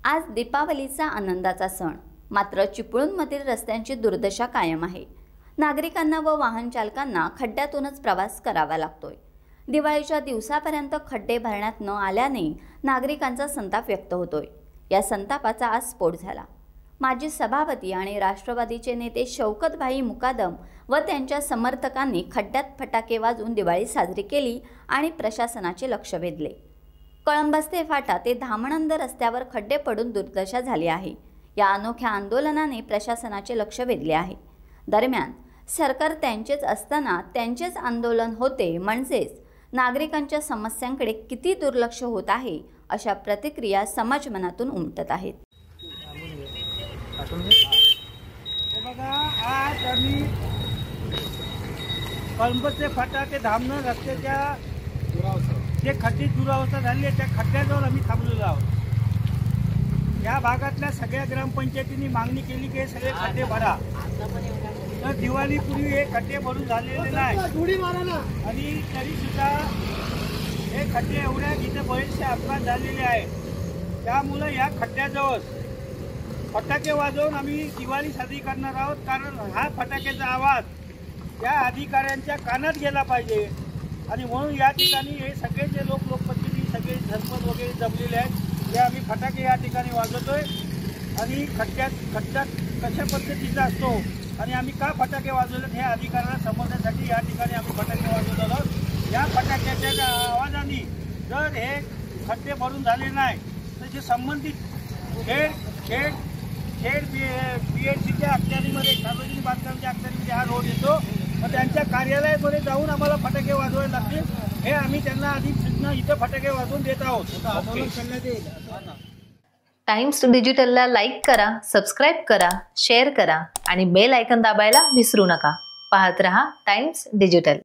आज दीपावलीचा आनंदाचा सण, मात्र चिपळूणमधील रस्त्यांची दुर्दशा कायम आहे। नागरिकांना व वाहन चालकांना खड्ड्यातूनच प्रवास करावा लागतोय। दिवाळीच्या दिवसापर्यंत खड्डे भरण्यात न आल्याने नागरिकांचा संताप व्यक्त होतोय। या संतापाचा आज स्फोट झाला। माजी सभापती आणि राष्ट्रवादीचे नेते शौकतभाई मुकादम व त्यांच्या समर्थकांनी खड्ड्यात फटाके वाजवून दिवाळी साजरी केली आणि प्रशासनाचे लक्ष वेधले। कळंबस्ते फाटा ते धामणंद रस्त्यावर खड्डे पडून दुर्दशा झाली आहे। या अनोख्या आंदोलनाने प्रशासनाचे लक्ष वेधले आहे। दरम्यान सरकार त्यांचेच असताना त्यांचेच आंदोलन होते, म्हणजेच नागरिकांच्या समस्यांकडे किती दुर्लक्ष होत आहे, अशा प्रतिक्रिया समाजमनातून उमटत आहेत। आज आम्ही कळंबस्ते फाटा ते धामणंद रस्त्याच्या जे खड्डे दुरावस्था झाली त्या खड्ड्याजवळ आम्ही थांबलेलो आहोत। या भागातल्या सगळ्या ग्रामपंचायतींनी मागणी केली की सगळे खड्डे भरा, तर दिवाळीपूर्वी हे खड्डे भरून झालेले नाही आणि तरी सुद्धा हे खड्डे एवढ्या इथे बरेचसे अपघात झालेले आहेत। त्यामुळे या खड्ड्याजवळ फटाके वाजवून आम्ही दिवाळी साजरी करणार आहोत, कारण हा फटाक्याचा आवाज या अधिकाऱ्यांच्या कानात गेला पाहिजे। आणि म्हणून या ठिकाणी हे सगळे जे लोकप्रतिनिधी सगळे सरपंच वगैरे जमलेले आहेत, हे आम्ही फटाके या ठिकाणी वाजवतोय। आणि खड्ड्यात कशा पद्धतीचा असतो आणि आम्ही का फटाके वाजवले हे अधिकाऱ्यांना समजण्यासाठी या ठिकाणी आम्ही फटाके वाजवत आहोत। या फटाक्याच्या आवाजाने जर हे खड्डे भरून झाले नाही तर जे संबंधित खेड BHCच्या अखत्यारीमध्ये, सार्वजनिक बांधकामाच्या अखत्यारीमध्ये हा रोड येतो, मग त्यांच्या कार्यालयामध्ये जाऊन आम्हाला फटाके वाजवावे लागतील। हे आम्ही त्यांना आधी सूचना इथे फटाके वाजवून देत आहोत। टाइम्स डिजिटलला लाईक करा, सबस्क्राईब करा, शेअर करा आणि बेल आयकॉन दाबायला विसरू नका। पाहत रहा टाइम्स डिजिटल।